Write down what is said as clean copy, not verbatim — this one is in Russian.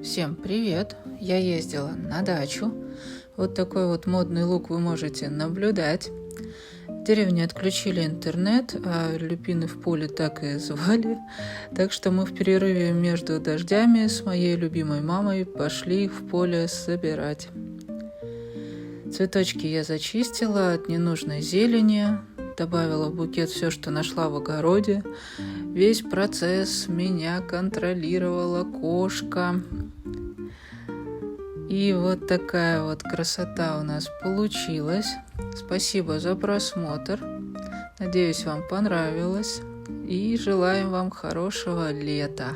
Всем привет! Я ездила на дачу. Вот такой вот модный лук вы можете наблюдать. В деревне отключили интернет, а люпины в поле так и звали. Так что мы в перерыве между дождями с моей любимой мамой пошли их в поле собирать. Цветочки я зачистила от ненужной зелени, добавила в букет все, что нашла в огороде. Весь процесс меня контролировала кошка. И вот такая вот красота у нас получилась. Спасибо за просмотр. Надеюсь, вам понравилось. И желаем вам хорошего лета.